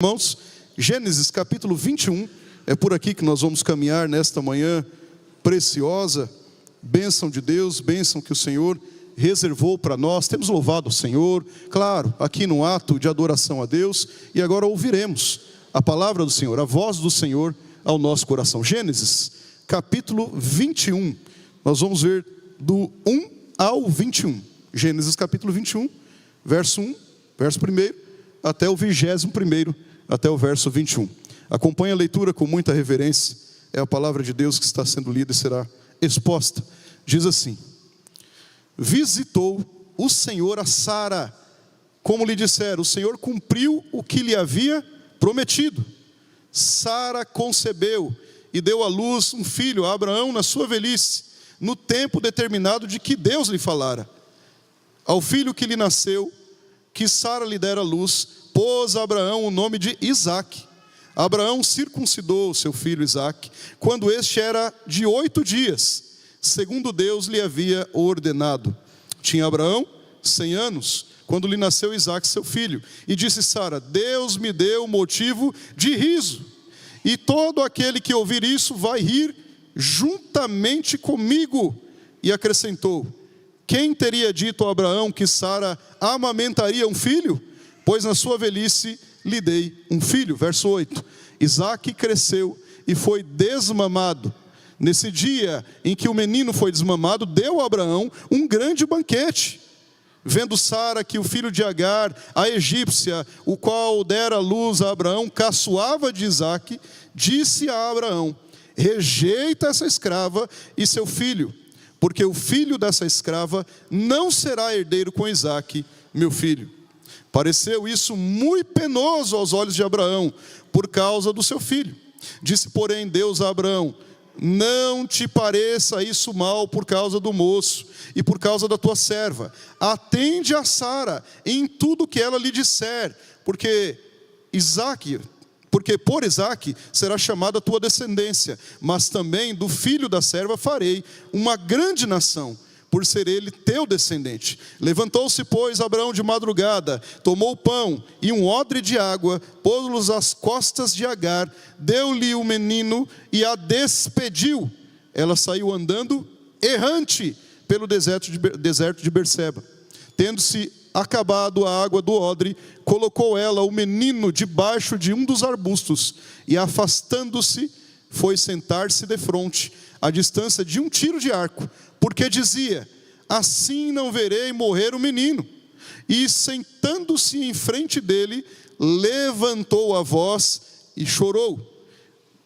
Irmãos, Gênesis capítulo 21, é por aqui que nós vamos caminhar nesta manhã preciosa, bênção de Deus, bênção que o Senhor reservou para nós. Temos louvado o Senhor, claro, aqui no ato de adoração a Deus, e agora ouviremos a palavra do Senhor, a voz do Senhor ao nosso coração. Gênesis capítulo 21, nós vamos ver do 1 ao 21. Gênesis capítulo 21, verso 1, verso 1, até o 21º, até o verso 21. Acompanhe a leitura com muita reverência. É a palavra de Deus que está sendo lida e será exposta. Diz assim: visitou o Senhor a Sara, como lhe dissera. O Senhor cumpriu o que lhe havia prometido. Sara concebeu e deu à luz um filho a Abraão na sua velhice, no tempo determinado de que Deus lhe falara. Ao filho que lhe nasceu, que Sara lhe dera à luz, pôs a Abraão o nome de Isaque. Abraão circuncidou o seu filho Isaque, quando este era de 8 dias, segundo Deus lhe havia ordenado. Tinha Abraão 100 anos, quando lhe nasceu Isaque seu filho. E disse Sara: Deus me deu motivo de riso, e todo aquele que ouvir isso vai rir juntamente comigo. E acrescentou: quem teria dito a Abraão que Sara amamentaria um filho? Pois na sua velhice lhe dei um filho. Verso 8. Isaque cresceu e foi desmamado. Nesse dia em que o menino foi desmamado, deu a Abraão um grande banquete. Vendo Sara que o filho de Agar, a egípcia, o qual dera à luz a Abraão, caçoava de Isaque, disse a Abraão: rejeita essa escrava e seu filho, porque o filho dessa escrava não será herdeiro com Isaque, meu filho. Pareceu isso muito penoso aos olhos de Abraão, por causa do seu filho. Disse, porém, Deus a Abraão: não te pareça isso mal por causa do moço e por causa da tua serva. Atende a Sara em tudo que ela lhe disser, porque por Isaque será chamada a tua descendência, mas também do filho da serva farei uma grande nação, por ser ele teu descendente. Levantou-se, pois, Abraão de madrugada, tomou pão e um odre de água, pôs-los às costas de Agar, deu-lhe o menino e a despediu. Ela saiu andando errante pelo deserto de Berseba. Tendo-se acabado a água do odre, colocou ela o menino debaixo de um dos arbustos, e afastando-se, foi sentar-se defronte, à distância de um tiro de arco, porque dizia: assim não verei morrer o menino. E sentando-se em frente dele, levantou a voz e chorou.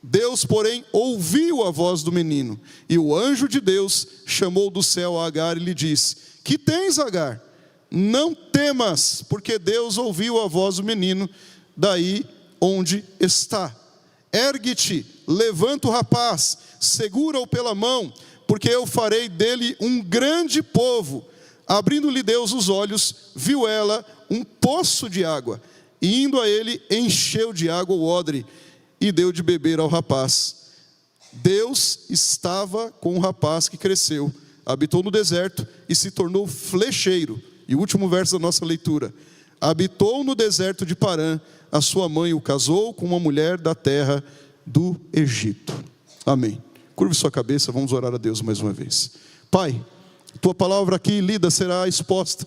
Deus, porém, ouviu a voz do menino, e o anjo de Deus chamou do céu a Agar e lhe disse: que tens, Agar? Não temas, porque Deus ouviu a voz do menino daí onde está. Ergue-te, levanta o rapaz, segura-o pela mão, porque eu farei dele um grande povo. Abrindo-lhe Deus os olhos, viu ela um poço de água, e indo a ele, encheu de água o odre, e deu de beber ao rapaz. Deus estava com o rapaz que cresceu, habitou no deserto e se tornou flecheiro. E o último verso da nossa leitura: habitou no deserto de Parã, a sua mãe o casou com uma mulher da terra do Egito. Amém. Curve sua cabeça, vamos orar a Deus mais uma vez. Pai, tua palavra aqui lida será exposta,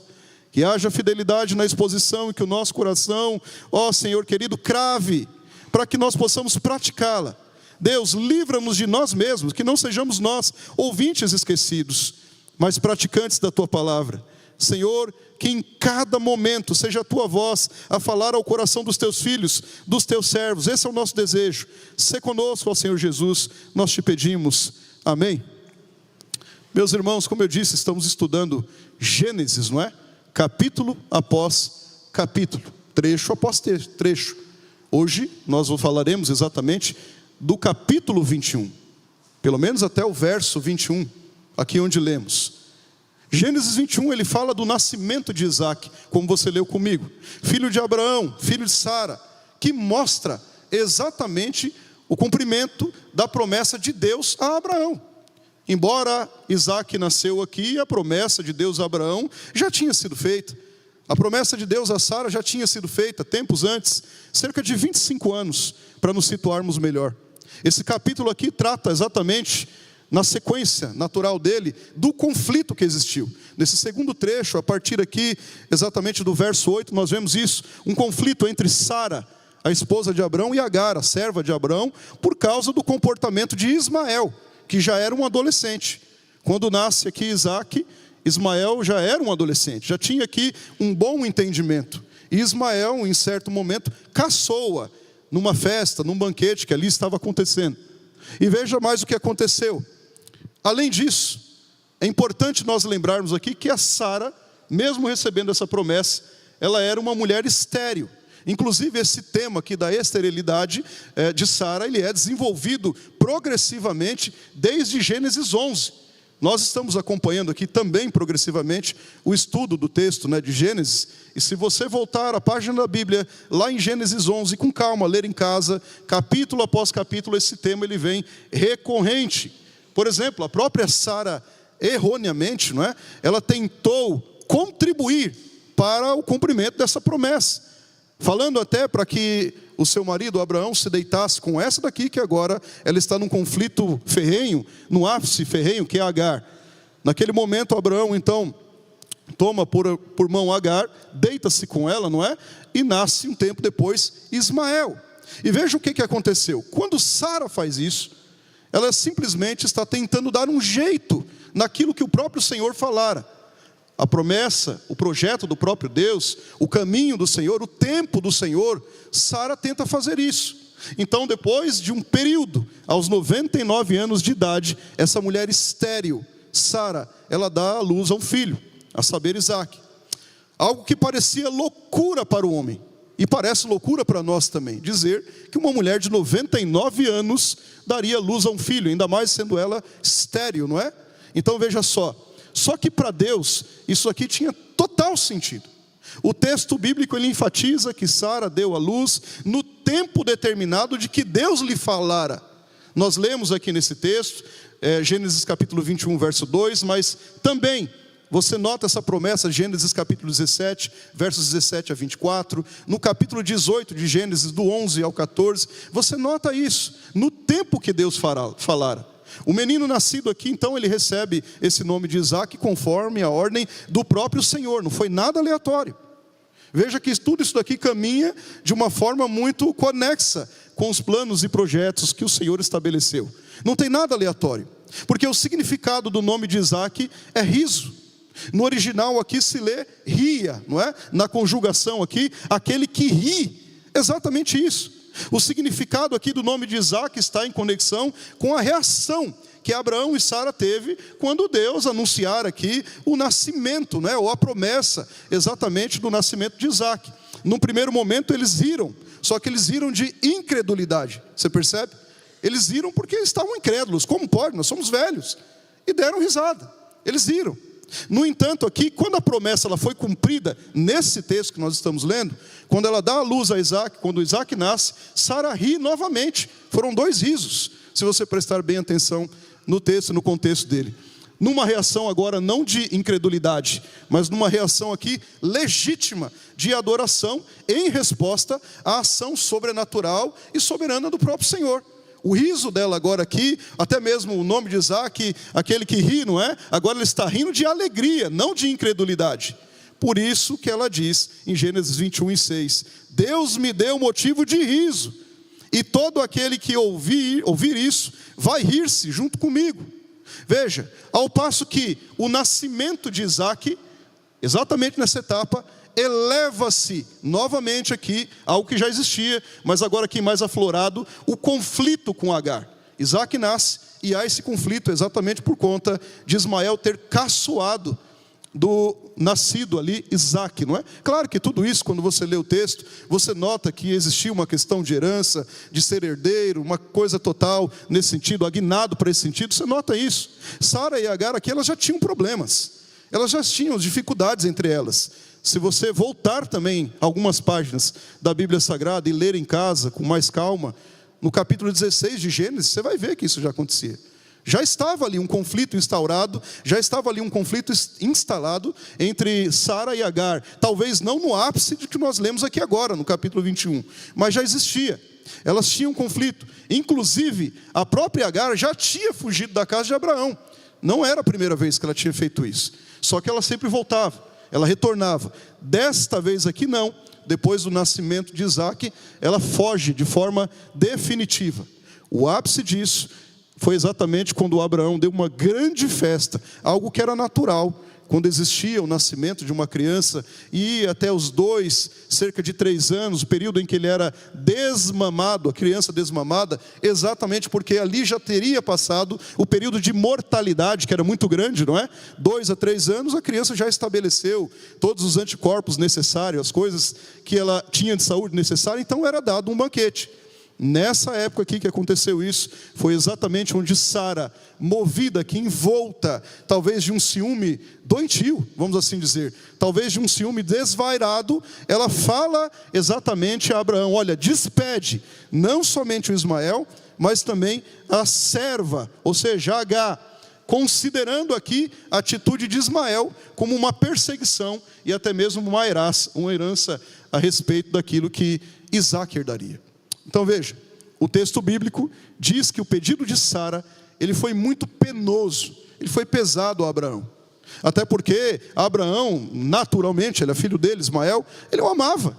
que haja fidelidade na exposição e que o nosso coração, ó Senhor querido, crave, para que nós possamos praticá-la. Deus, livra-nos de nós mesmos, que não sejamos nós ouvintes esquecidos, mas praticantes da tua palavra. Senhor, que em cada momento seja a tua voz a falar ao coração dos teus filhos, dos teus servos. Esse é o nosso desejo. Sê conosco, ó Senhor Jesus, nós te pedimos. Amém. Meus irmãos, como eu disse, estamos estudando Gênesis, não é? Capítulo após capítulo, trecho após trecho. Hoje nós falaremos exatamente do capítulo 21, pelo menos até o verso 21, aqui onde lemos. Gênesis 21, ele fala do nascimento de Isaque, como você leu comigo, filho de Abraão, filho de Sara, que mostra exatamente o cumprimento da promessa de Deus a Abraão. Embora Isaque nasceu aqui, a promessa de Deus a Abraão já tinha sido feita. A promessa de Deus a Sara já tinha sido feita tempos antes, cerca de 25 anos, para nos situarmos melhor. Esse capítulo aqui trata exatamente, na sequência natural dele, do conflito que existiu. Nesse segundo trecho, a partir aqui, exatamente do verso 8, nós vemos isso, um conflito entre Sara, a esposa de Abrão, e Agar, a serva de Abrão, por causa do comportamento de Ismael, que já era um adolescente. Quando nasce aqui Isaac, Ismael já era um adolescente, já tinha aqui um bom entendimento. E Ismael, em certo momento, caçou-a numa festa, num banquete que ali estava acontecendo. E veja mais o que aconteceu. Além disso, é importante nós lembrarmos aqui que a Sara, mesmo recebendo essa promessa, ela era uma mulher estéril. Inclusive esse tema aqui da esterilidade de Sara, ele é desenvolvido progressivamente desde Gênesis 11. Nós estamos acompanhando aqui também progressivamente o estudo do texto, de Gênesis. E se você voltar à página da Bíblia, lá em Gênesis 11, com calma, ler em casa, capítulo após capítulo, esse tema ele vem recorrente. Por exemplo, a própria Sara, erroneamente, ela tentou contribuir para o cumprimento dessa promessa, falando até para que o seu marido Abraão se deitasse com essa daqui, que agora ela está num conflito ferrenho, no ápice ferrenho, que é Agar. Naquele momento Abraão então toma por mão Agar, deita-se com ela, e nasce um tempo depois Ismael. E veja o que aconteceu. Quando Sara faz isso, ela simplesmente está tentando dar um jeito naquilo que o próprio Senhor falara. A promessa, o projeto do próprio Deus, o caminho do Senhor, o tempo do Senhor, Sara tenta fazer isso. Então, depois de um período, aos 99 anos de idade, essa mulher estéril, Sara, ela dá à luz a um filho, a saber, Isaac. Algo que parecia loucura para o homem, e parece loucura para nós também, dizer que uma mulher de 99 anos daria luz a um filho, ainda mais sendo ela estéril, não é? Então veja só que para Deus isso aqui tinha total sentido. O texto bíblico ele enfatiza que Sara deu à luz no tempo determinado de que Deus lhe falara. Nós lemos aqui nesse texto, Gênesis capítulo 21, verso 2, mas também você nota essa promessa, Gênesis capítulo 17, versos 17 a 24, no capítulo 18 de Gênesis, do 11 ao 14, você nota isso, no tempo que Deus falara. O menino nascido aqui, então, ele recebe esse nome de Isaac conforme a ordem do próprio Senhor, não foi nada aleatório. Veja que tudo isso daqui caminha de uma forma muito conexa com os planos e projetos que o Senhor estabeleceu. Não tem nada aleatório, porque o significado do nome de Isaac é riso. No original aqui se lê ria, não é? Na conjugação aqui, aquele que ri, exatamente isso. O significado aqui do nome de Isaac está em conexão com a reação que Abraão e Sara teve quando Deus anunciara aqui o nascimento, ou a promessa exatamente do nascimento de Isaac. Num primeiro momento eles riram, só que eles riram de incredulidade, você percebe? Eles riram porque estavam incrédulos, como pode? Nós somos velhos, e deram risada, eles riram. No entanto, aqui, quando a promessa ela foi cumprida, nesse texto que nós estamos lendo, quando ela dá a luz a Isaac, quando Isaac nasce, Sara ri novamente. Foram 2 risos, se você prestar bem atenção no texto, no contexto dele. Numa reação agora não de incredulidade, mas numa reação aqui legítima de adoração, em resposta à ação sobrenatural e soberana do próprio Senhor. O riso dela agora aqui, até mesmo o nome de Isaac, aquele que ri, não é? Agora ela está rindo de alegria, não de incredulidade. Por isso que ela diz em Gênesis 21:6, Deus me deu motivo de riso, e todo aquele que ouvir isso, vai rir-se junto comigo. Veja, ao passo que o nascimento de Isaac, exatamente nessa etapa, eleva-se novamente aqui algo que já existia, mas agora aqui mais aflorado, o conflito com Agar. Isaac nasce e há esse conflito exatamente por conta de Ismael ter caçoado do nascido ali Isaac, não é? Claro que tudo isso, quando você lê o texto, você nota que existia uma questão de herança, de ser herdeiro, uma coisa total nesse sentido, aguinado para esse sentido, você nota isso. Sara e Agar aqui, elas já tinham problemas, elas já tinham dificuldades entre elas. Se você voltar também algumas páginas da Bíblia Sagrada e ler em casa com mais calma, no capítulo 16 de Gênesis, você vai ver que isso já acontecia. Já estava ali um conflito instaurado, já estava ali um conflito instalado entre Sara e Agar. Talvez não no ápice de que nós lemos aqui agora, no capítulo 21, mas já existia. Elas tinham um conflito. Inclusive, a própria Agar já tinha fugido da casa de Abraão. Não era a primeira vez que ela tinha feito isso. Só que ela sempre voltava, ela retornava. Desta vez aqui não. Depois do nascimento de Isaac, ela foge de forma definitiva. O ápice disso foi exatamente quando Abraão deu uma grande festa, algo que era natural, quando existia o nascimento de uma criança, e até os 2, cerca de 3 anos, o período em que ele era desmamado, a criança desmamada, exatamente porque ali já teria passado o período de mortalidade, que era muito grande, não é? 2 a 3 anos, a criança já estabeleceu todos os anticorpos necessários, as coisas que ela tinha de saúde necessária, então era dado um banquete. Nessa época aqui que aconteceu isso, foi exatamente onde Sara, movida aqui, envolta, talvez de um ciúme doentio, vamos assim dizer, talvez de um ciúme desvairado, ela fala exatamente a Abraão: olha, despede não somente o Ismael, mas também a serva, ou seja, Agar, considerando aqui a atitude de Ismael como uma perseguição e até mesmo uma herança a respeito daquilo que Isaac herdaria. Então veja, o texto bíblico diz que o pedido de Sara, ele foi muito penoso, ele foi pesado a Abraão. Até porque Abraão, naturalmente, ele é filho dele, Ismael, ele o amava.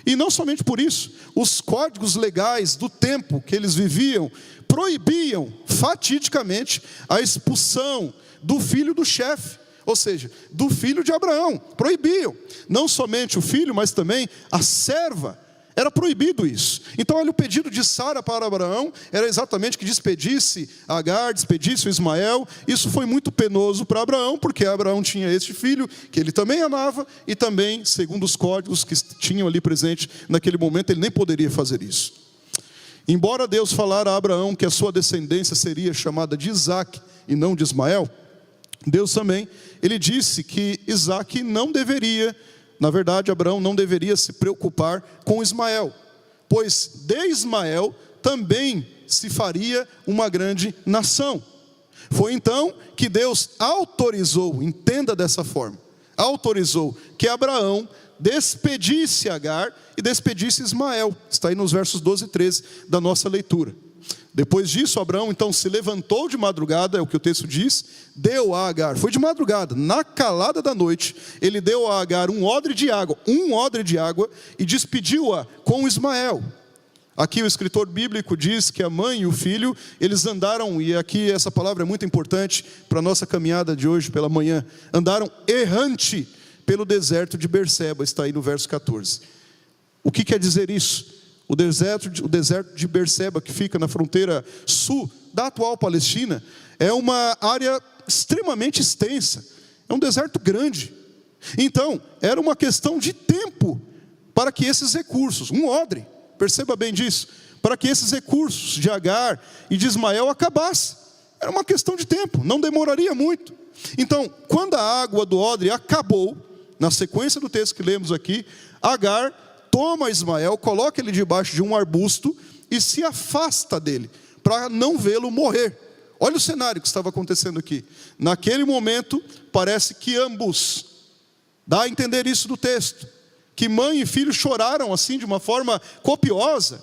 E não somente por isso, os códigos legais do tempo que eles viviam proibiam fatidicamente a expulsão do filho do chefe, ou seja, do filho de Abraão. Proibiam, não somente o filho, mas também a serva. Era proibido isso. Então olha, o pedido de Sara para Abraão era exatamente que despedisse Agar, despedisse o Ismael. Isso foi muito penoso para Abraão, porque Abraão tinha este filho que ele também amava, e também, segundo os códigos que tinham ali presente naquele momento, ele nem poderia fazer isso. Embora Deus falara a Abraão que a sua descendência seria chamada de Isaac e não de Ismael, Deus também, ele disse que Isaac não deveria, na verdade, Abraão não deveria se preocupar com Ismael, pois de Ismael também se faria uma grande nação. Foi então que Deus autorizou, entenda dessa forma, autorizou que Abraão despedisse Agar e despedisse Ismael. Está aí nos versos 12 e 13 da nossa leitura. Depois disso, Abraão então se levantou de madrugada, é o que o texto diz, deu a Agar, foi de madrugada, na calada da noite, ele deu a Agar um odre de água, e despediu-a com Ismael. Aqui o escritor bíblico diz que a mãe e o filho, eles andaram, e aqui essa palavra é muito importante para a nossa caminhada de hoje pela manhã, andaram errante pelo deserto de Berseba, está aí no verso 14. O que quer dizer isso? O deserto de Berseba, que fica na fronteira sul da atual Palestina, é uma área extremamente extensa, é um deserto grande. Então, era uma questão de tempo para que esses recursos, um odre, perceba bem disso, para que esses recursos de Agar e de Ismael acabassem. Era uma questão de tempo, não demoraria muito. Então, quando a água do odre acabou, na sequência do texto que lemos aqui, Agar toma Ismael, coloca ele debaixo de um arbusto e se afasta dele, para não vê-lo morrer. Olha o cenário que estava acontecendo aqui. Naquele momento, parece que ambos, dá a entender isso do texto, que mãe e filho choraram assim de uma forma copiosa,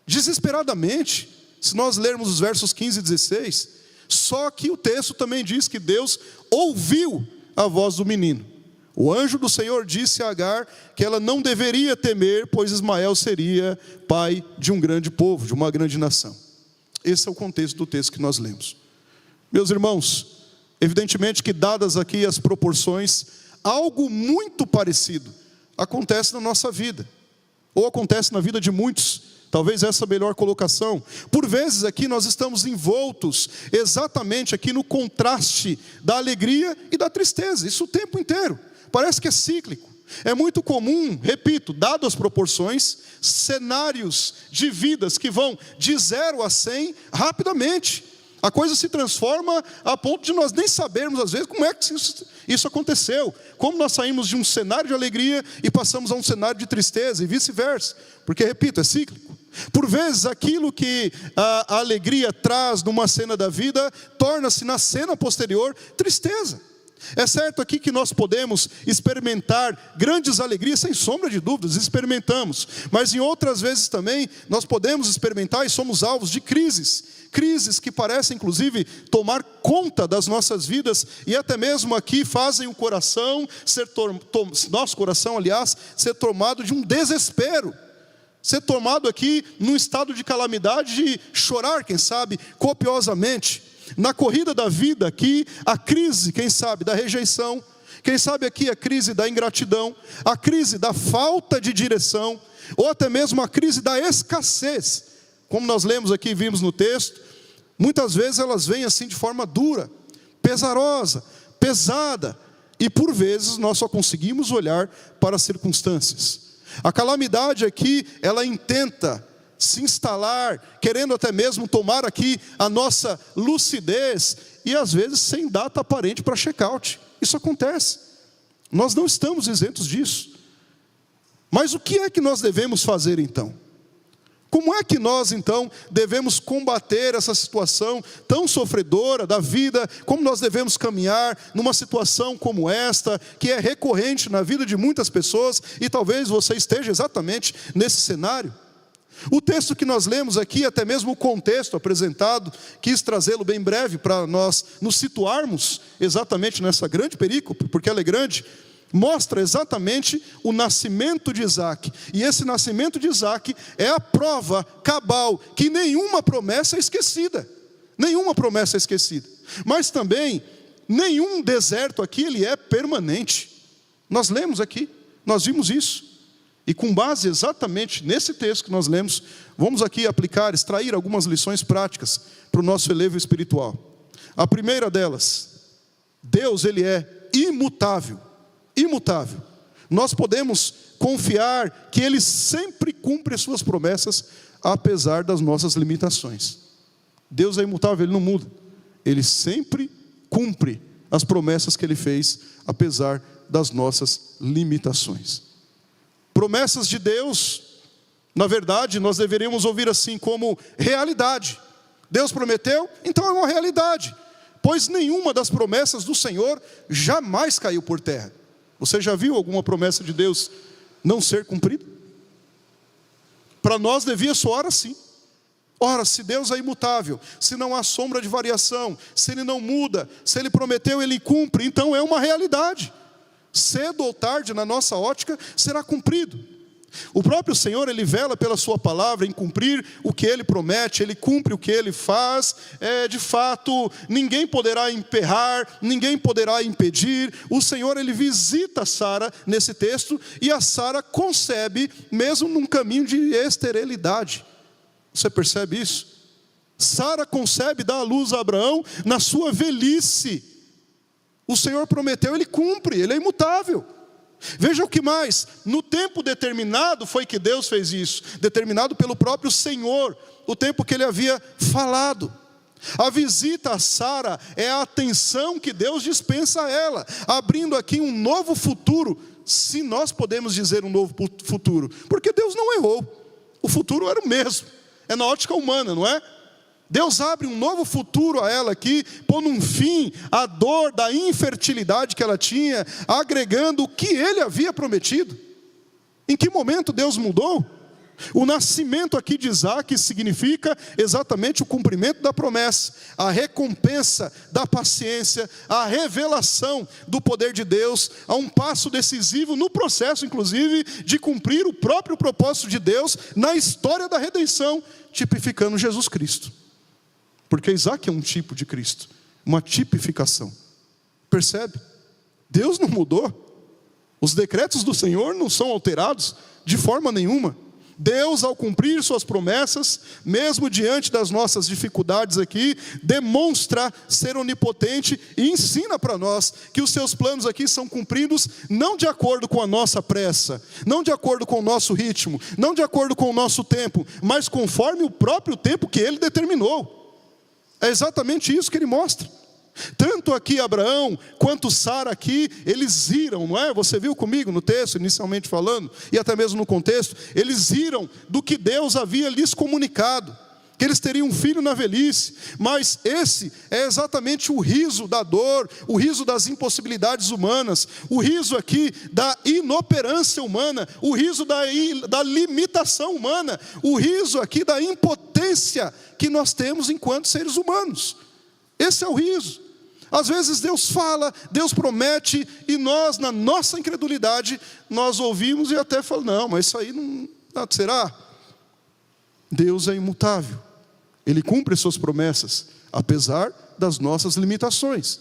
desesperadamente. Se nós lermos os versos 15 e 16, só que o texto também diz que Deus ouviu a voz do menino. O anjo do Senhor disse a Agar que ela não deveria temer, pois Ismael seria pai de um grande povo, de uma grande nação. Esse é o contexto do texto que nós lemos. Meus irmãos, evidentemente que dadas aqui as proporções, algo muito parecido acontece na nossa vida, ou acontece na vida de muitos. Talvez essa é a melhor colocação. Por vezes aqui nós estamos envoltos exatamente aqui no contraste da alegria e da tristeza, isso o tempo inteiro. Parece que é cíclico. É muito comum, repito, dado as proporções, cenários de vidas que vão de 0 a 100 rapidamente. A coisa se transforma a ponto de nós nem sabermos às vezes como é que isso aconteceu. Como nós saímos de um cenário de alegria e passamos a um cenário de tristeza e vice-versa. Porque, repito, é cíclico. Por vezes aquilo que a alegria traz numa cena da vida, torna-se na cena posterior tristeza. É certo aqui que nós podemos experimentar grandes alegrias, sem sombra de dúvidas, experimentamos. Mas em outras vezes também, nós podemos experimentar e somos alvos de crises. Crises que parecem inclusive tomar conta das nossas vidas e até mesmo aqui fazem o coração, nosso coração aliás, ser tomado de um desespero. Ser tomado aqui num estado de calamidade, de chorar, quem sabe, copiosamente. Na corrida da vida aqui, a crise, quem sabe, da rejeição. Quem sabe aqui a crise da ingratidão. A crise da falta de direção. Ou até mesmo a crise da escassez. Como nós lemos aqui e vimos no texto, muitas vezes elas vêm assim de forma dura, pesarosa, pesada. E por vezes nós só conseguimos olhar para as circunstâncias. A calamidade aqui, ela intenta se instalar, querendo até mesmo tomar aqui a nossa lucidez, e às vezes sem data aparente para check-out. Isso acontece. Nós não estamos isentos disso. Mas o que é que nós devemos fazer então? Como é que nós então devemos combater essa situação tão sofredora da vida? Como nós devemos caminhar numa situação como esta, que é recorrente na vida de muitas pessoas, e talvez você esteja exatamente nesse cenário? O texto que nós lemos aqui, até mesmo o contexto apresentado, quis trazê-lo bem breve para nós nos situarmos exatamente nessa grande perícope, porque ela é grande. Mostra exatamente o nascimento de Isaac. E esse nascimento de Isaac é a prova cabal que nenhuma promessa é esquecida. Nenhuma promessa é esquecida. Mas também, nenhum deserto aqui ele é permanente. Nós lemos aqui, nós vimos isso. E com base exatamente nesse texto que nós lemos, vamos aqui aplicar, extrair algumas lições práticas para o nosso relevo espiritual. A primeira delas, Deus ele é imutável. Imutável. Nós podemos confiar que Ele sempre cumpre as suas promessas, apesar das nossas limitações. Deus é imutável, Ele não muda. Ele sempre cumpre as promessas que Ele fez, apesar das nossas limitações. Promessas de Deus, na verdade, nós deveríamos ouvir assim como realidade. Deus prometeu, então é uma realidade. Pois nenhuma das promessas do Senhor jamais caiu por terra. Você já viu alguma promessa de Deus não ser cumprida? Para nós devia soar assim. Ora, se Deus é imutável, se não há sombra de variação, se Ele não muda, se Ele prometeu, Ele cumpre, então é uma realidade. Cedo ou tarde, na nossa ótica, será cumprido. O próprio Senhor, Ele vela pela sua palavra em cumprir o que Ele promete, Ele cumpre o que Ele faz. De fato, ninguém poderá emperrar, ninguém poderá impedir. O Senhor, Ele visita Sara nesse texto, e a Sara concebe, mesmo num caminho de esterilidade. Você percebe isso? Sara concebe, dá à luz a Abraão na sua velhice. O Senhor prometeu, Ele cumpre, Ele é imutável. Veja o que mais, no tempo determinado foi que Deus fez isso, determinado pelo próprio Senhor, o tempo que Ele havia falado. A visita a Sara é a atenção que Deus dispensa a ela, abrindo aqui um novo futuro, se nós podemos dizer um novo futuro, porque Deus não errou, o futuro era o mesmo, é na ótica humana, não é? Deus abre um novo futuro a ela aqui, pondo um fim à dor da infertilidade que ela tinha, agregando o que Ele havia prometido. Em que momento Deus mudou? O nascimento aqui de Isaac significa exatamente o cumprimento da promessa, a recompensa da paciência, a revelação do poder de Deus, a um passo decisivo no processo, inclusive, de cumprir o próprio propósito de Deus na história da redenção, tipificando Jesus Cristo. Porque Isaac é um tipo de Cristo, uma tipificação. Percebe? Deus não mudou. Os decretos do Senhor não são alterados de forma nenhuma. Deus, ao cumprir suas promessas, mesmo diante das nossas dificuldades aqui, demonstra ser onipotente e ensina para nós que os seus planos aqui são cumpridos não de acordo com a nossa pressa, não de acordo com o nosso ritmo, não de acordo com o nosso tempo, mas conforme o próprio tempo que Ele determinou. É exatamente isso que Ele mostra. Tanto aqui Abraão, quanto Sara aqui, eles riram, não é? Você viu comigo no texto, inicialmente falando, e até mesmo no contexto, eles riram do que Deus havia lhes comunicado, que eles teriam um filho na velhice, mas esse é exatamente o riso da dor, o riso das impossibilidades humanas, o riso aqui da inoperância humana, o riso da limitação humana, o riso aqui da impotência que nós temos enquanto seres humanos. Esse é o riso. Às vezes Deus fala, Deus promete, e nós, na nossa incredulidade, nós ouvimos e até falamos, não, mas isso aí não será? Deus é imutável, Ele cumpre suas promessas, apesar das nossas limitações.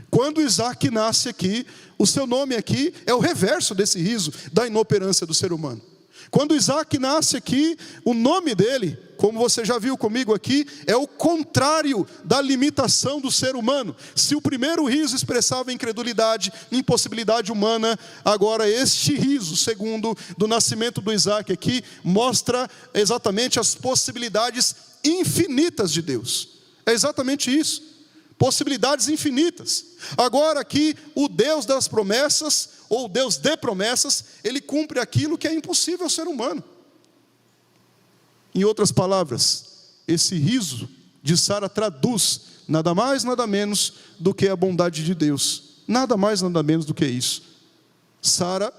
Quando Isaac nasce aqui, o seu nome aqui é o reverso desse riso, da inoperância do ser humano. Quando Isaac nasce aqui, o nome dele, como você já viu comigo aqui, é o contrário da limitação do ser humano. Se o primeiro riso expressava incredulidade, impossibilidade humana, agora este riso, segundo do nascimento do Isaac aqui, mostra exatamente as possibilidades infinitas de Deus. É exatamente isso. Possibilidades infinitas. Agora aqui, o Deus das promessas, ou Deus de promessas, Ele cumpre aquilo que é impossível ao ser humano. Em outras palavras, esse riso de Sara traduz nada mais, nada menos do que a bondade de Deus. Nada mais, nada menos do que isso. Sara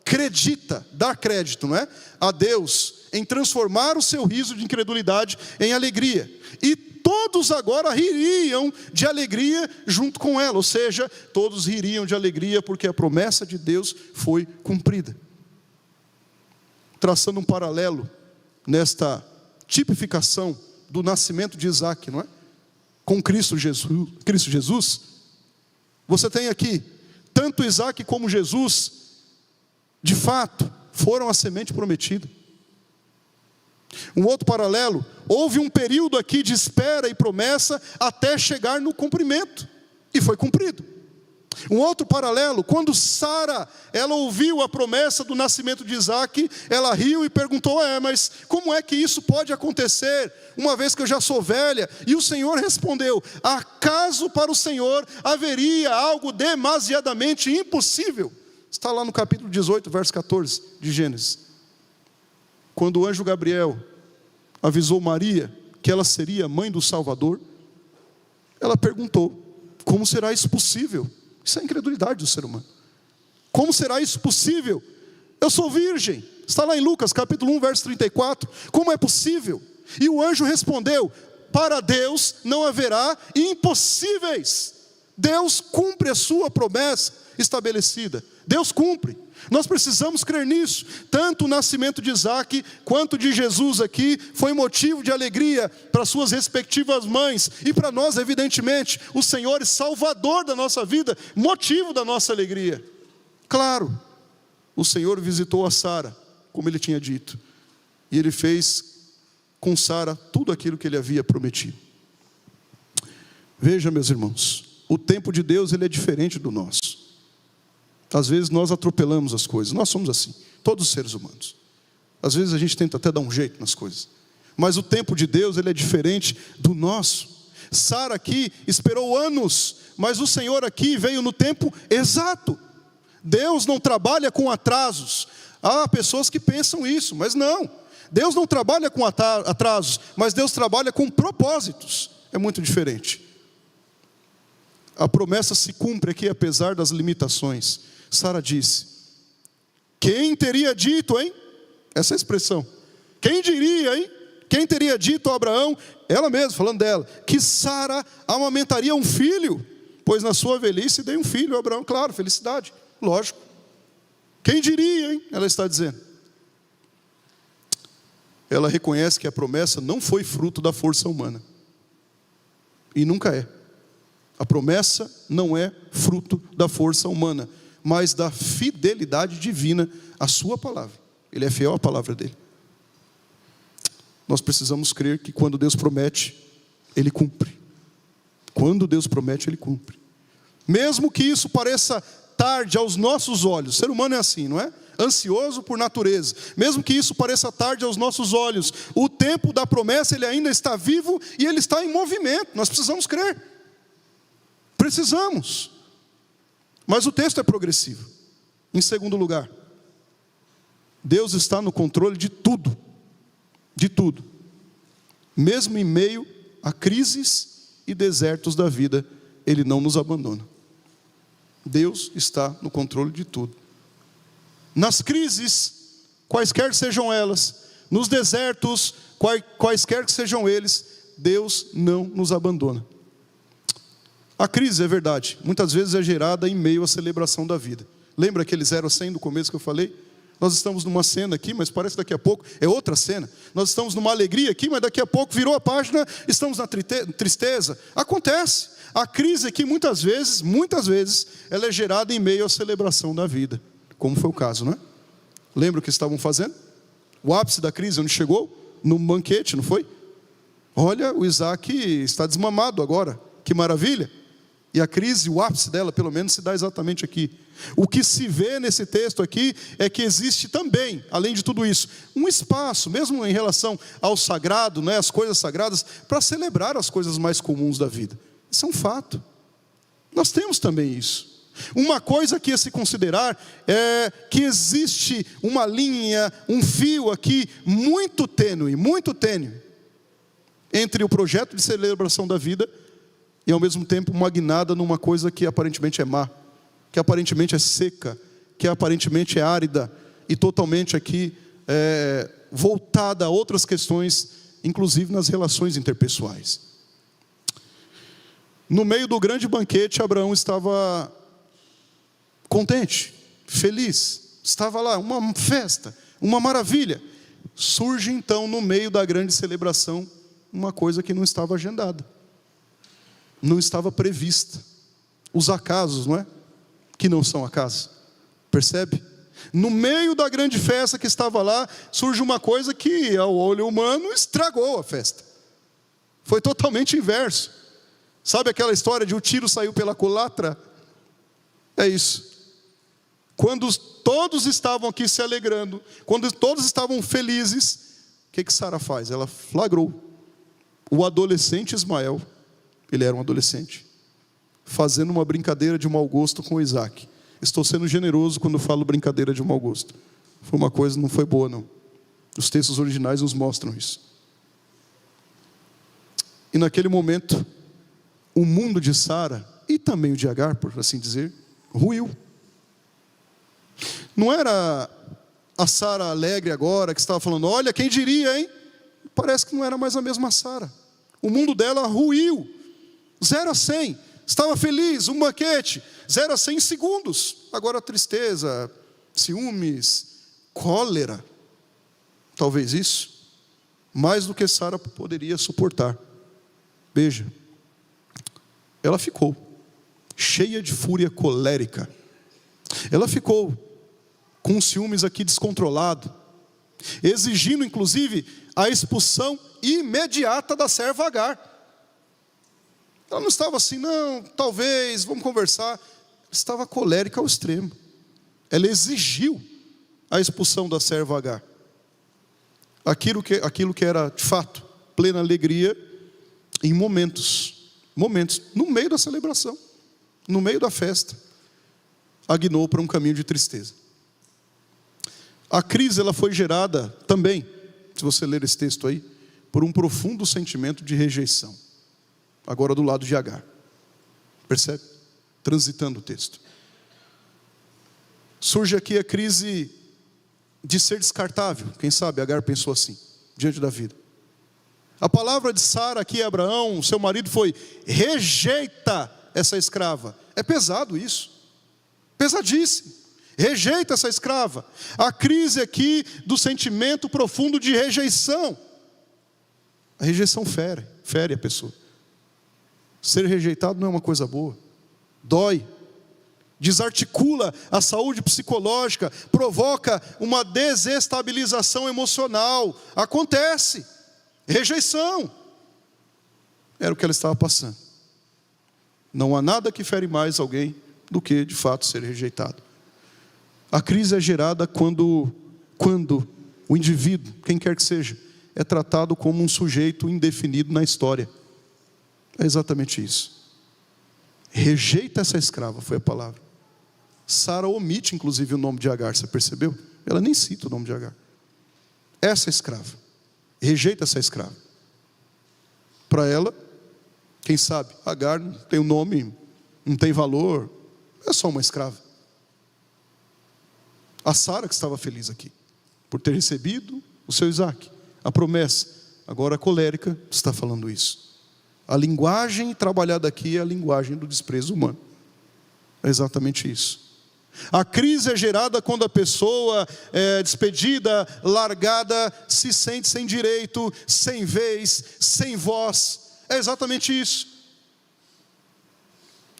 acredita, dá crédito, não é? A Deus em transformar o seu riso de incredulidade em alegria. E todos agora ririam de alegria junto com ela, ou seja, todos ririam de alegria porque a promessa de Deus foi cumprida. Traçando um paralelo nesta tipificação do nascimento de Isaac, não é? Com Cristo Jesus, você tem aqui, tanto Isaac como Jesus, de fato, foram a semente prometida. Um outro paralelo, houve um período aqui de espera e promessa até chegar no cumprimento, e foi cumprido. Um outro paralelo, quando Sara, ela ouviu a promessa do nascimento de Isaac, ela riu e perguntou, mas como é que isso pode acontecer, uma vez que eu já sou velha? E o Senhor respondeu, acaso para o Senhor haveria algo demasiadamente impossível? Está lá no capítulo 18, verso 14 de Gênesis. Quando o anjo Gabriel avisou Maria que ela seria mãe do Salvador, ela perguntou, como será isso possível? Isso é a incredulidade do ser humano. Como será isso possível? Eu sou virgem. Está lá em Lucas, capítulo 1, verso 34. Como é possível? E o anjo respondeu, para Deus não haverá impossíveis. Deus cumpre a sua promessa estabelecida. Deus cumpre. Nós precisamos crer nisso. Tanto o nascimento de Isaac quanto de Jesus aqui foi motivo de alegria para suas respectivas mães e para nós, evidentemente, o Senhor é Salvador da nossa vida, motivo da nossa alegria. Claro, o Senhor visitou a Sara, como Ele tinha dito, e Ele fez com Sara tudo aquilo que Ele havia prometido. Veja, meus irmãos, o tempo de Deus ele é diferente do nosso. Às vezes nós atropelamos as coisas, nós somos assim, todos os seres humanos. Às vezes a gente tenta até dar um jeito nas coisas, mas o tempo de Deus ele é diferente do nosso. Sara aqui esperou anos, mas o Senhor aqui veio no tempo exato. Deus não trabalha com atrasos. Há pessoas que pensam isso, mas não. Deus não trabalha com atrasos, mas Deus trabalha com propósitos. É muito diferente. A promessa se cumpre aqui apesar das limitações. Sara disse, quem teria dito, hein? Essa é a expressão. Quem diria, hein? Quem teria dito a Abraão, ela mesma falando dela, que Sara amamentaria um filho, pois na sua velhice dei um filho a Abraão. Claro, felicidade, lógico. Quem diria, hein? Ela está dizendo. Ela reconhece que a promessa não foi fruto da força humana. E nunca é. A promessa não é fruto da força humana, mas da fidelidade divina à sua palavra. Ele é fiel à palavra dele. Nós precisamos crer que quando Deus promete, Ele cumpre. Quando Deus promete, Ele cumpre. Mesmo que isso pareça tarde aos nossos olhos, o ser humano é assim, não é? Ansioso por natureza. Mesmo que isso pareça tarde aos nossos olhos, o tempo da promessa, ele ainda está vivo e ele está em movimento. Nós precisamos crer. Precisamos. Mas o texto é progressivo. Em segundo lugar, Deus está no controle de tudo. De tudo. Mesmo em meio a crises e desertos da vida, Ele não nos abandona. Deus está no controle de tudo. Nas crises, quaisquer sejam elas, nos desertos, quaisquer que sejam eles, Deus não nos abandona. A crise, é verdade, muitas vezes é gerada em meio à celebração da vida. Lembra aquele 0 a 100 do começo que eu falei? Nós estamos numa cena aqui, mas parece que daqui a pouco é outra cena. Nós estamos numa alegria aqui, mas daqui a pouco virou a página, estamos na tristeza. Acontece. A crise aqui muitas vezes, ela é gerada em meio à celebração da vida. Como foi o caso, não é? Lembra o que estavam fazendo? O ápice da crise, onde chegou? Num banquete, não foi? Olha, o Isaac está desmamado agora. Que maravilha. E a crise, o ápice dela, pelo menos, se dá exatamente aqui. O que se vê nesse texto aqui é que existe também, além de tudo isso, um espaço, mesmo em relação ao sagrado, né, as coisas sagradas, para celebrar as coisas mais comuns da vida. Isso é um fato. Nós temos também isso. Uma coisa que é se considerar é que existe uma linha, um fio aqui muito tênue, entre o projeto de celebração da vida e ao mesmo tempo uma guinada numa coisa que aparentemente é má, que aparentemente é seca, que aparentemente é árida e totalmente aqui voltada a outras questões, inclusive nas relações interpessoais. No meio do grande banquete, Abraão estava contente, feliz, estava lá, uma festa, uma maravilha. Surge então no meio da grande celebração uma coisa que não estava agendada, não estava prevista. Os acasos, não é? Que não são acasos, percebe? No meio da grande festa que estava lá, surge uma coisa que ao olho humano estragou a festa. Foi totalmente inverso. Sabe aquela história de o tiro saiu pela culatra? É isso. Quando todos estavam aqui se alegrando, quando todos estavam felizes, o que Sara faz? Ela flagrou o adolescente Ismael, ele era um adolescente, fazendo uma brincadeira de mau gosto com Isaac. Estou sendo generoso quando falo brincadeira de mau gosto. Foi uma coisa, não foi boa não. Os textos originais nos mostram isso. E naquele momento, o mundo de Sara, e também o de Agar, por assim dizer, ruiu. Não era a Sara alegre agora, que estava falando, olha, quem diria, hein? Parece que não era mais a mesma Sara. O mundo dela ruiu. 0 a 100. Estava feliz, um banquete, 0 a 100 em segundos. Agora tristeza, ciúmes, cólera. Talvez isso. Mais do que Sara poderia suportar. Veja. Ela ficou cheia de fúria colérica. Ela ficou com ciúmes aqui descontrolado, exigindo inclusive a expulsão imediata da serva Agar. Ela não estava assim, não, talvez, vamos conversar. Ela estava colérica ao extremo. Ela exigiu a expulsão da serva Agar. Aquilo que era de fato plena alegria em momentos, no meio da celebração, no meio da festa, agnou para um caminho de tristeza. A crise ela foi gerada também, se você ler esse texto aí, por um profundo sentimento de rejeição. Agora do lado de Agar. Percebe? Transitando o texto. Surge aqui a crise de ser descartável. Quem sabe Agar pensou assim, diante da vida. A palavra de Sara aqui, Abraão, seu marido, foi: rejeita essa escrava. É pesado isso. Pesadíssimo. Rejeita essa escrava. A crise aqui do sentimento profundo de rejeição. A rejeição fere a pessoa. Ser rejeitado não é uma coisa boa. Dói. Desarticula a saúde psicológica. Provoca uma desestabilização emocional. Acontece. Rejeição. Era o que ela estava passando. Não há nada que fere mais alguém do que, de fato, ser rejeitado. A crise é gerada quando o indivíduo, quem quer que seja, é tratado como um sujeito indefinido na história. É exatamente isso. Rejeita essa escrava, foi a palavra. Sara omite inclusive o nome de Agar, você percebeu? Ela nem cita o nome de Agar. Essa escrava, rejeita essa escrava. Para ela, quem sabe, Agar não tem um nome, não tem valor, é só uma escrava. A Sara que estava feliz aqui, por ter recebido o seu Isaac, a promessa. Agora a colérica está falando isso. A linguagem trabalhada aqui é a linguagem do desprezo humano. É exatamente isso. A crise é gerada quando a pessoa é despedida, largada, se sente sem direito, sem vez, sem voz. É exatamente isso.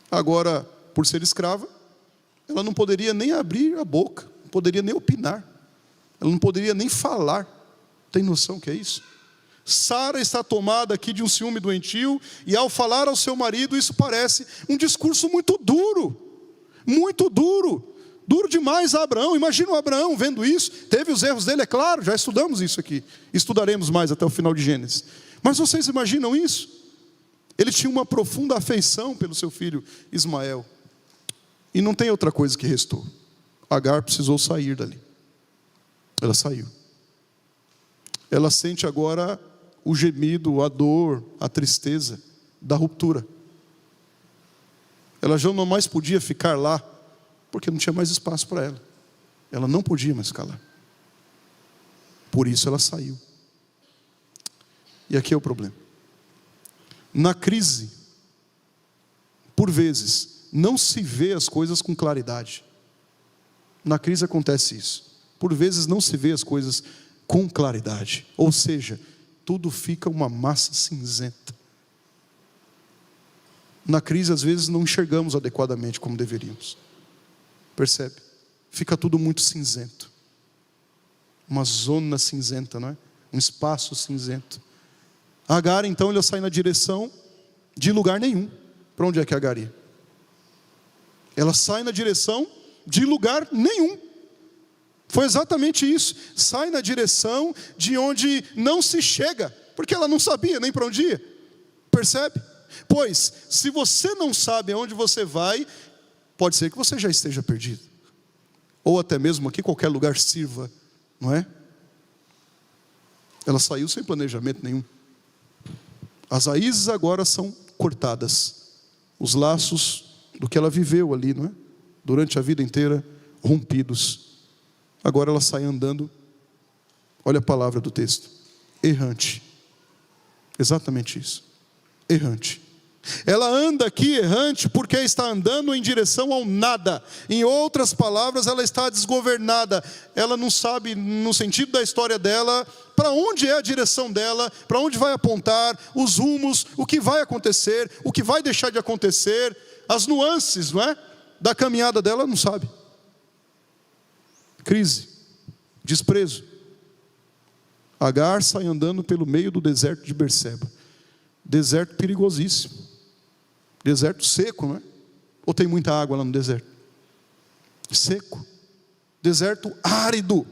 Agora, por ser escrava, ela não poderia nem abrir a boca, não poderia nem opinar, ela não poderia nem falar. Tem noção que é isso? Sara está tomada aqui de um ciúme doentio, e ao falar ao seu marido, isso parece um discurso muito duro, duro demais a Abraão. Imagina o Abraão vendo isso, teve os erros dele, é claro, já estudamos isso aqui, estudaremos mais até o final de Gênesis. Mas vocês imaginam isso? Ele tinha uma profunda afeição pelo seu filho Ismael, e não tem outra coisa que restou. Agar precisou sair dali. Ela saiu. Ela sente agora o gemido, a dor, a tristeza da ruptura. Ela já não mais podia ficar lá, porque não tinha mais espaço para ela. Ela não podia mais ficar lá. Por isso ela saiu. E aqui é o problema. Na crise, por vezes, não se vê as coisas com claridade. Na crise acontece isso. Por vezes não se vê as coisas com claridade. Ou seja, tudo fica uma massa cinzenta. Na crise, às vezes, não enxergamos adequadamente como deveríamos. Percebe? Fica tudo muito cinzento. Uma zona cinzenta, não é? Um espaço cinzento. Agar, então, ela sai na direção de lugar nenhum. Para onde é que Agar ia? Ela sai na direção de lugar nenhum. Foi exatamente isso. Sai na direção de onde não se chega, porque ela não sabia nem para onde ia. Percebe? Pois, se você não sabe aonde você vai, pode ser que você já esteja perdido. Ou até mesmo aqui qualquer lugar sirva, não é? Ela saiu sem planejamento nenhum. As raízes agora são cortadas. Os laços do que ela viveu ali, não é? Durante a vida inteira, rompidos. Agora ela sai andando, olha a palavra do texto, errante. Exatamente isso, errante. Ela anda aqui errante porque está andando em direção ao nada. Em outras palavras, ela está desgovernada. Ela não sabe, no sentido da história dela, para onde é a direção dela, para onde vai apontar, os rumos, o que vai acontecer, o que vai deixar de acontecer, as nuances, não é? Da caminhada dela, não sabe. Crise, desprezo. Agar sai andando pelo meio do deserto de Berseba. Deserto perigosíssimo. Deserto seco, não é? Ou tem muita água lá no deserto? Seco. Deserto árido,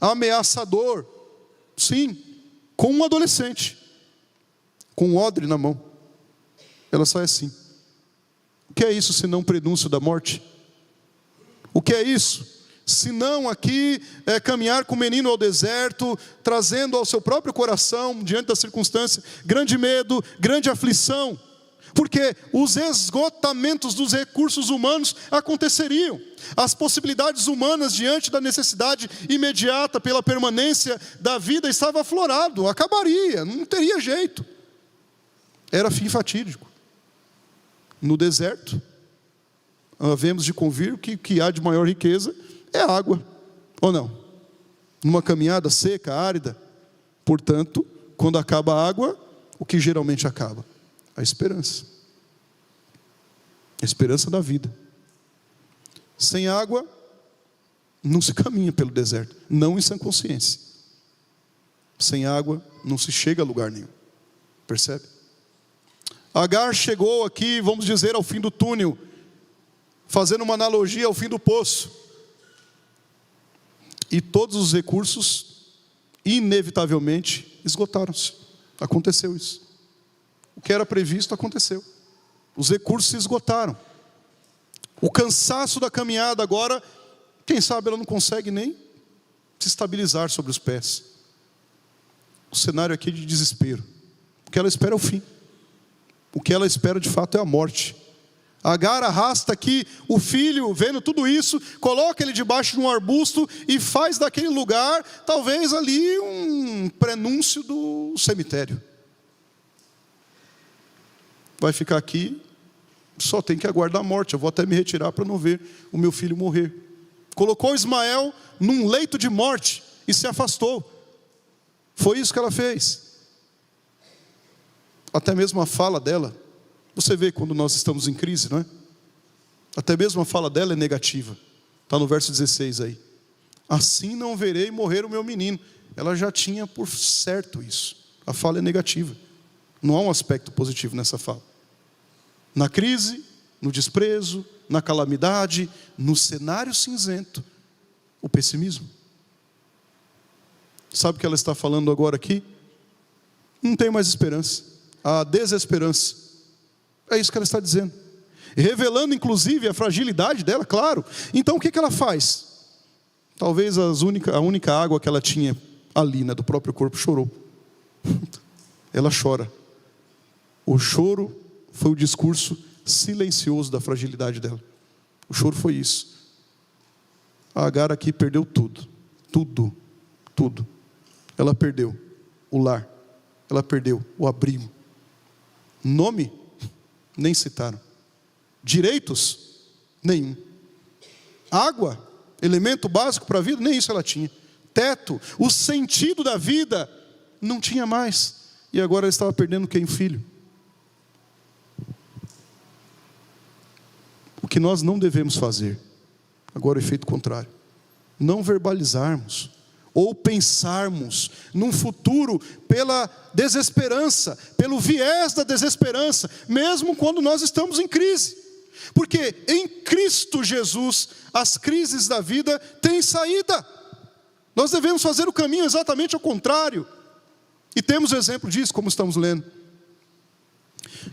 ameaçador. Sim, com um adolescente, com um odre na mão. Ela sai assim. O que é isso senão prenúncio da morte? O que é isso? Senão aqui caminhar com o menino ao deserto, trazendo ao seu próprio coração, diante da circunstância, grande medo, grande aflição. Porque os esgotamentos dos recursos humanos aconteceriam. As possibilidades humanas diante da necessidade imediata pela permanência da vida estava aflorado, acabaria, não teria jeito. Era fim fatídico. No deserto, havemos de convir que o que há de maior riqueza é água, ou não? Numa caminhada seca, árida. Portanto, quando acaba a água, o que geralmente acaba? A esperança. A esperança da vida. Sem água, não se caminha pelo deserto. Não em sã consciência. Sem água, não se chega a lugar nenhum. Percebe? Agar chegou aqui, vamos dizer, ao fim do túnel, fazendo uma analogia ao fim do poço. E todos os recursos, inevitavelmente, esgotaram-se. Aconteceu isso. O que era previsto, aconteceu. Os recursos se esgotaram. O cansaço da caminhada agora, quem sabe ela não consegue nem se estabilizar sobre os pés. O cenário aqui é de desespero. O que ela espera é o fim. O que ela espera de fato é a morte. Agar arrasta aqui o filho, vendo tudo isso, coloca ele debaixo de um arbusto e faz daquele lugar, talvez ali, um prenúncio do cemitério. Vai ficar aqui, só tem que aguardar a morte. Eu vou até me retirar para não ver o meu filho morrer. Colocou Ismael num leito de morte e se afastou. Foi isso que ela fez. Até mesmo a fala dela, você vê quando nós estamos em crise, não é? Até mesmo a fala dela é negativa. Está no verso 16 aí. Assim não verei morrer o meu menino. Ela já tinha por certo isso. A fala é negativa. Não há um aspecto positivo nessa fala. Na crise, no desprezo, na calamidade, no cenário cinzento, o pessimismo. Sabe o que ela está falando agora aqui? Não tem mais esperança. A desesperança. É isso que ela está dizendo. Revelando inclusive a fragilidade dela, claro. Então o que ela faz? Talvez a única água que ela tinha ali, né, do próprio corpo, chorou. Ela chora. O choro foi o discurso silencioso da fragilidade dela. O choro foi isso. A Agar aqui perdeu tudo. Tudo. Ela perdeu o lar. Ela perdeu o abrigo. Nome? Nem citaram. Direitos? Nenhum. Água? Elemento básico para a vida? Nem isso ela tinha. Teto? O sentido da vida? Não tinha mais. E agora ela estava perdendo quem? Filho. O que nós não devemos fazer, agora o efeito contrário, não verbalizarmos ou pensarmos num futuro pela desesperança, pelo viés da desesperança, mesmo quando nós estamos em crise. Porque em Cristo Jesus as crises da vida têm saída. Nós devemos fazer o caminho exatamente ao contrário. E temos exemplo disso, como estamos lendo.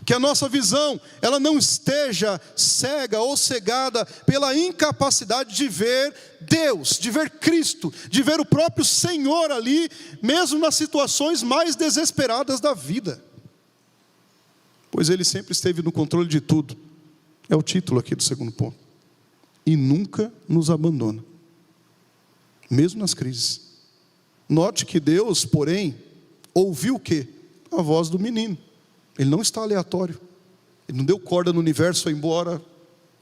Que a nossa visão, ela não esteja cega ou cegada pela incapacidade de ver Deus, de ver Cristo, de ver o próprio Senhor ali, mesmo nas situações mais desesperadas da vida. Pois Ele sempre esteve no controle de tudo. É o título aqui do segundo ponto. E nunca nos abandona, mesmo nas crises. Note que Deus, porém, ouviu o quê? A voz do menino. Ele não está aleatório. Ele não deu corda no universo, foi embora,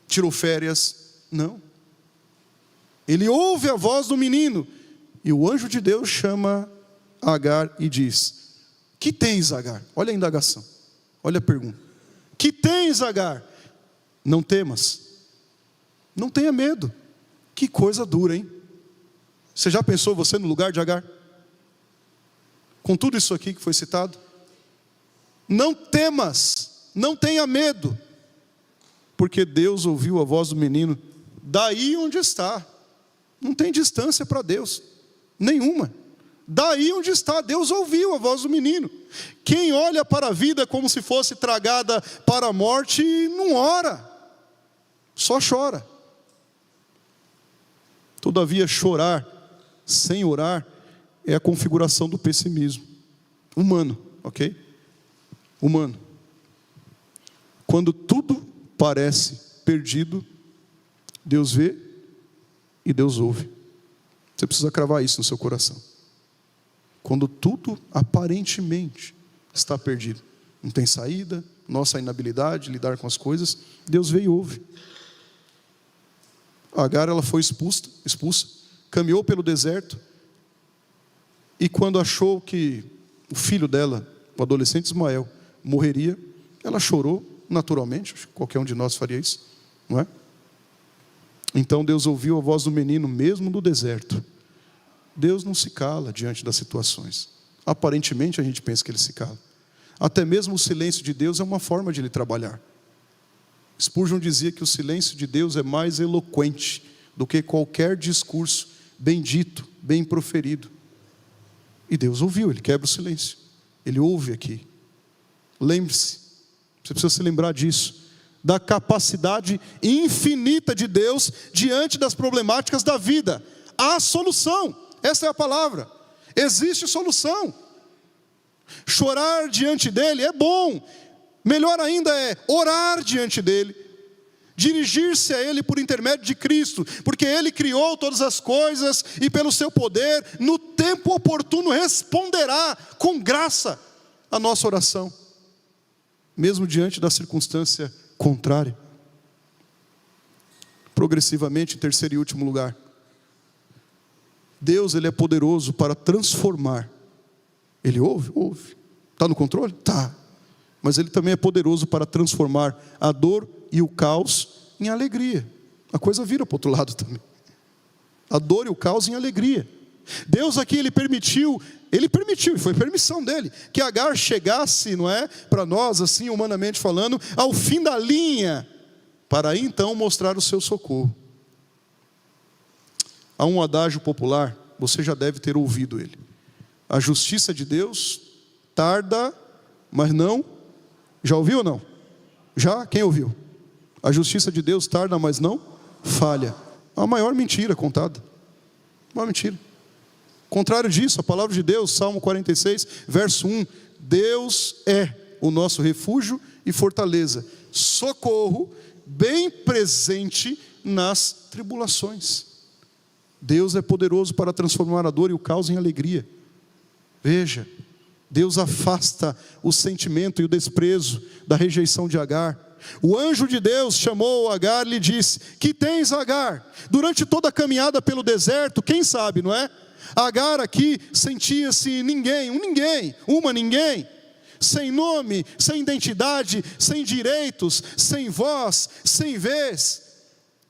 tirou férias. Não. Ele ouve a voz do menino. E o anjo de Deus chama Agar e diz: que tens, Agar? Olha a indagação. Olha a pergunta. Que tens, Agar? Não temas. Não tenha medo. Que coisa dura, hein? Você já pensou você no lugar de Agar? Com tudo isso aqui que foi citado? Não temas, não tenha medo, porque Deus ouviu a voz do menino, daí onde está. Não tem distância para Deus, nenhuma. Daí onde está, Deus ouviu a voz do menino. Quem olha para a vida como se fosse tragada para a morte, não ora, só chora. Todavia, chorar sem orar é a configuração do pessimismo humano, ok? Humano. Quando tudo parece perdido, Deus vê e Deus ouve. Você precisa cravar isso no seu coração. Quando tudo aparentemente está perdido, não tem saída, nossa inabilidade de lidar com as coisas, Deus vê e ouve. Agar, ela foi expulsa, caminhou pelo deserto, e quando achou que o filho dela, o adolescente Ismael, morreria, ela chorou naturalmente. Acho que qualquer um de nós faria isso, não é? Então Deus ouviu a voz do menino mesmo no deserto. Deus não se cala diante das situações. Aparentemente a gente pensa que Ele se cala. Até mesmo o silêncio de Deus é uma forma de Ele trabalhar. Spurgeon dizia que o silêncio de Deus é mais eloquente do que qualquer discurso bem dito, bem proferido. E Deus ouviu, Ele quebra o silêncio. Ele ouve aqui. Lembre-se, você precisa se lembrar disso. da capacidade infinita de Deus diante das problemáticas da vida. Há solução, essa é a palavra. Existe solução. Chorar diante dele é bom. Melhor ainda é orar diante dele, dirigir-se a ele por intermédio de Cristo, porque ele criou todas as coisas e pelo seu poder, no tempo oportuno, responderá com graça a nossa oração, mesmo diante da circunstância contrária. Progressivamente, em terceiro e último lugar, Deus, ele é poderoso para transformar. Ele ouve? Ouve. Está no controle? Está. Mas ele também é poderoso para transformar a dor e o caos em alegria. A coisa vira para o outro lado também. A dor e o caos em alegria. Deus aqui, ele permitiu, e foi permissão dele, que Agar chegasse, não é, para nós, assim, humanamente falando, ao fim da linha, para aí então mostrar o seu socorro. Há um adágio popular, você já deve ter ouvido ele: a justiça de Deus tarda, mas não. Já ouviu ou não? Já? Quem ouviu? A justiça de Deus tarda, mas não falha. A maior mentira contada. A maior mentira. Contrário disso, a palavra de Deus, Salmo 46, verso 1: Deus é o nosso refúgio e fortaleza, socorro bem presente nas tribulações. Deus é poderoso para transformar a dor e o caos em alegria. Veja, Deus afasta o sentimento e o desprezo da rejeição de Agar. O anjo de Deus chamou Agar e lhe disse: que tens, Agar? Durante toda a caminhada pelo deserto, quem sabe, não é? Agar aqui sentia-se ninguém, sem nome, sem identidade, sem direitos, sem voz, sem vez.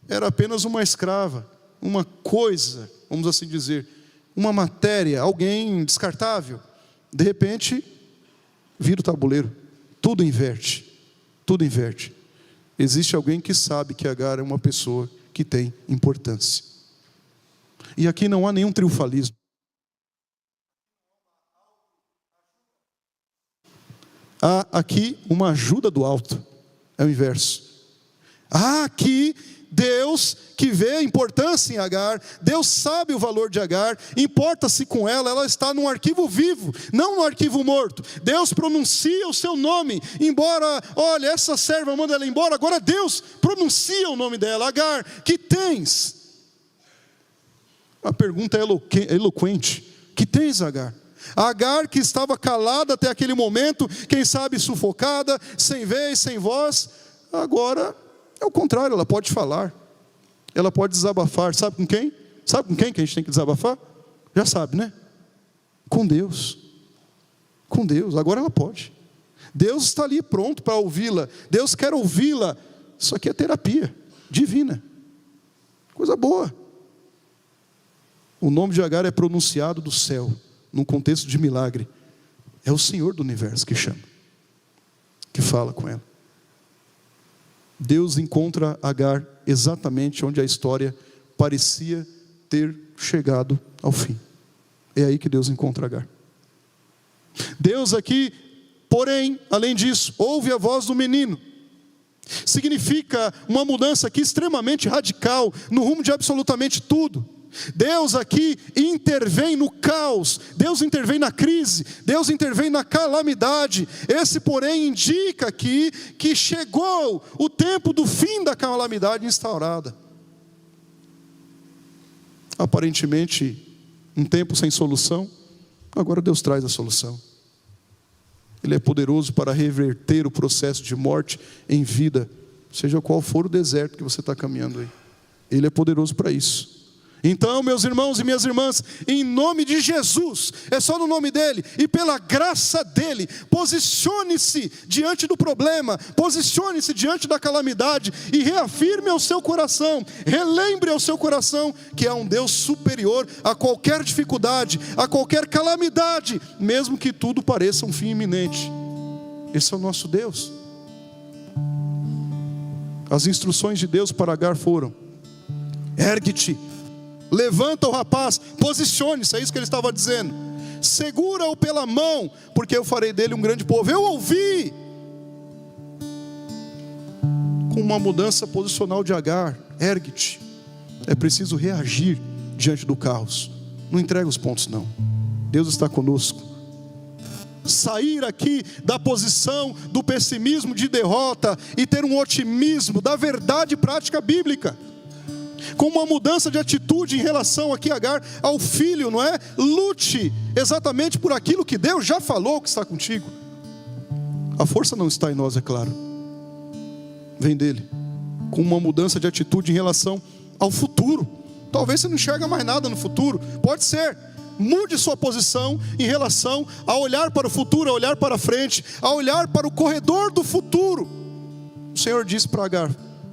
Era apenas uma escrava, uma coisa, vamos assim dizer, uma matéria, alguém descartável. De repente, vira o tabuleiro, tudo inverte. Tudo inverte. Existe alguém que sabe que Agar é uma pessoa que tem importância. E aqui não há nenhum triunfalismo. Há aqui uma ajuda do alto. É o inverso. Há aqui Deus que vê a importância em Agar. Deus sabe o valor de Agar. Importa-se com ela. Ela está num arquivo vivo, não num arquivo morto. Deus pronuncia o seu nome. Embora, olha, essa serva manda ela embora. Agora Deus pronuncia o nome dela: Agar, que tens? A pergunta é eloquente: que tens, Agar? Agar, que estava calada até aquele momento, quem sabe sufocada, sem vez, sem voz, agora é o contrário, ela pode falar, ela pode desabafar. Sabe com quem? Sabe com quem que a gente tem que desabafar? Já sabe, né? Com Deus. Com Deus, agora ela pode. Deus está ali pronto para ouvi-la. Deus quer ouvi-la. Isso aqui é terapia divina, coisa boa. O nome de Agar é pronunciado do céu, num contexto de milagre. É o Senhor do universo que chama, que fala com ela. Deus encontra Agar exatamente onde a história parecia ter chegado ao fim. É aí que Deus encontra Agar. Deus aqui, porém, além disso, ouve a voz do menino. Significa uma mudança aqui extremamente radical, no rumo de absolutamente tudo. Deus aqui intervém no caos, Deus intervém na crise, Deus intervém na calamidade. Esse, porém, indica aqui que chegou o tempo do fim da calamidade instaurada. Aparentemente, um tempo sem solução, agora Deus traz a solução. Ele é poderoso para reverter o processo de morte em vida, seja qual for o deserto que você está caminhando aí. Ele é poderoso para isso. Então, meus irmãos e minhas irmãs, em nome de Jesus, é só no nome dele e pela graça dele, posicione-se diante do problema, posicione-se diante da calamidade e reafirme ao seu coração, relembre ao seu coração que há um Deus superior a qualquer dificuldade, a qualquer calamidade, mesmo que tudo pareça um fim iminente. Esse é o nosso Deus. As instruções de Deus para Agar foram: ergue-te, levanta o rapaz, posicione-se, é isso que ele estava dizendo. Segura-o pela mão, porque eu farei dele um grande povo. Eu ouvi. com uma mudança posicional de Agar. Ergue-te. É preciso reagir diante do caos. Não entrega os pontos não. Deus está conosco. Sair aqui da posição do pessimismo de derrota e ter um otimismo da verdade prática bíblica, com uma mudança de atitude em relação aqui, Agar, ao filho, não é? Lute exatamente por aquilo que Deus já falou que está contigo. A força não está em nós, é claro, vem dele. Com uma mudança de atitude em relação ao futuro. Talvez você não enxerga mais nada no futuro, pode ser. Mude sua posição em relação a olhar para o futuro, a olhar para frente, a olhar para o corredor do futuro. O Senhor disse para Agar: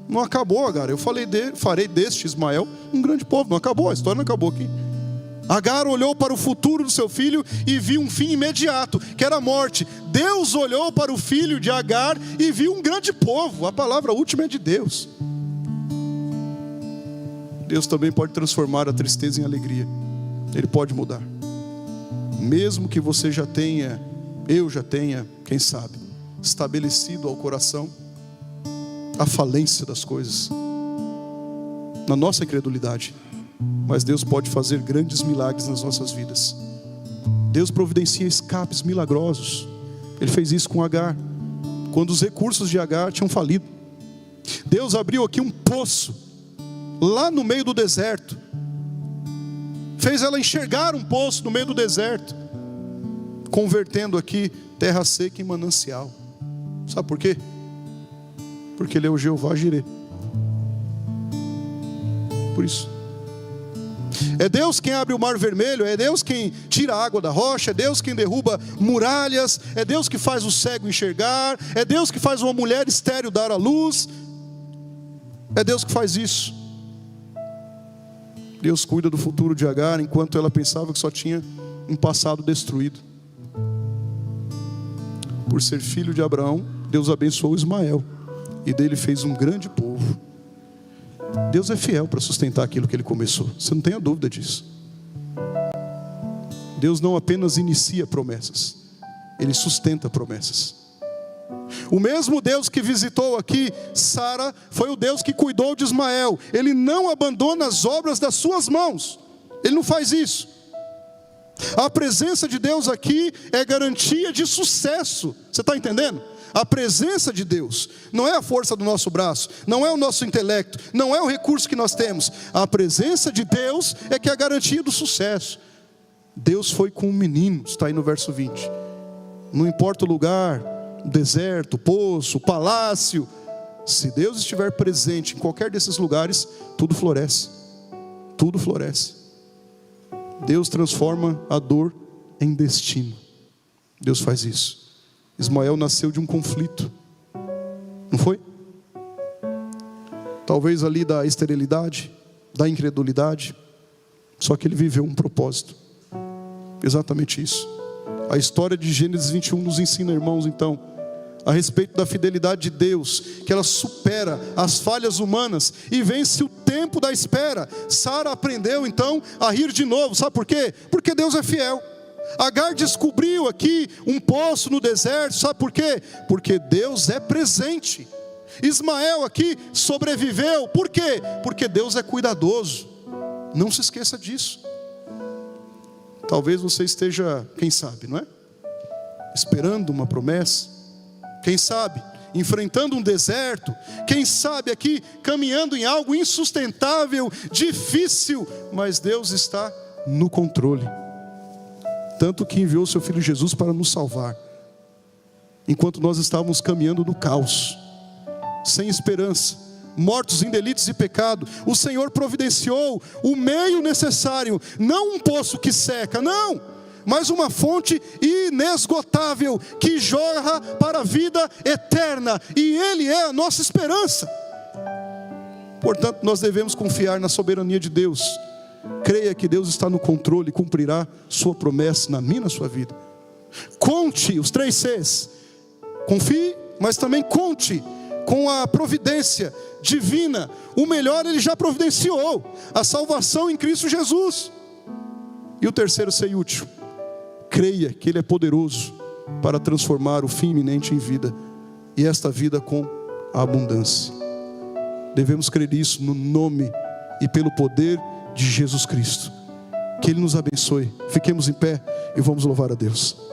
não acabou, Agar, eu farei deste Ismael um grande povo. Não acabou, a história não acabou aqui. Agar olhou para o futuro do seu filho e viu um fim imediato, que era a morte. Deus olhou para o filho de Agar e viu um grande povo. A palavra última é de Deus. Deus também pode transformar a tristeza em alegria. Ele pode mudar. Mesmo que você já tenha, eu já tenha, quem sabe, estabelecido ao coração a falência das coisas, na nossa incredulidade, mas Deus pode fazer grandes milagres nas nossas vidas. Deus providencia escapes milagrosos. Ele fez isso com Agar, quando os recursos de Agar tinham falido. Deus abriu aqui um poço, lá no meio do deserto, fez ela enxergar um poço no meio do deserto, convertendo aqui terra seca em manancial. Sabe por quê? Porque Ele é o Jeová Jirê. Por isso. É Deus quem abre o mar vermelho, é Deus quem tira a água da rocha, é Deus quem derruba muralhas, é Deus que faz o cego enxergar, é Deus que faz uma mulher estéril dar à luz, é Deus que faz isso. Deus cuida do futuro de Agar, enquanto ela pensava que só tinha um passado destruído. Por ser filho de Abraão, Deus abençoou Ismael, e dele fez um grande povo. Deus é fiel para sustentar aquilo que Ele começou, você não tenha dúvida disso. Deus não apenas inicia promessas, Ele sustenta promessas. O mesmo Deus que visitou aqui Sara foi o Deus que cuidou de Ismael. Ele não abandona as obras das suas mãos. Ele não faz isso. A presença de Deus aqui é garantia de sucesso. Você está entendendo? A presença de Deus não é a força do nosso braço, não é o nosso intelecto, não é o recurso que nós temos. A presença de Deus é que é a garantia do sucesso. Deus foi com um menino, está aí no verso 20. Não importa o lugar, deserto, poço, palácio, se Deus estiver presente em qualquer desses lugares, tudo floresce. Tudo floresce. Deus transforma a dor em destino. Deus faz isso. Ismael nasceu de um conflito, não foi? Talvez ali da esterilidade, da incredulidade, só que ele viveu um propósito. Exatamente isso. A história de Gênesis 21 nos ensina, irmãos, então, a respeito da fidelidade de Deus, que ela supera as falhas humanas e vence o tempo da espera. Sara aprendeu então a rir de novo. Sabe por quê? Porque Deus é fiel. Agar descobriu aqui um poço no deserto. Sabe por quê? Porque Deus é presente. Ismael aqui sobreviveu. Por quê? Porque Deus é cuidadoso. Não se esqueça disso. Talvez você esteja, quem sabe, não é? Esperando uma promessa. Quem sabe, enfrentando um deserto. Quem sabe aqui, caminhando em algo insustentável, difícil. Mas Deus está no controle. Tanto que enviou seu Filho Jesus para nos salvar. Enquanto nós estávamos caminhando no caos, sem esperança, mortos em delitos e pecado, o Senhor providenciou o meio necessário. Não um poço que seca, não, mas uma fonte inesgotável que jorra para a vida eterna, e Ele é a nossa esperança. Portanto, nós devemos confiar na soberania de Deus. Creia que Deus está no controle e cumprirá sua promessa na minha e na sua vida. Conte, os 3 Cs. Confie, mas também conte com a providência divina. O melhor Ele já providenciou, a salvação em Cristo Jesus. E o 3º C útil: creia que Ele é poderoso para transformar o fim iminente em vida, e esta vida com abundância. Devemos crer nisso no nome e pelo poder de Jesus Cristo. Que Ele nos abençoe. Fiquemos em pé e vamos louvar a Deus.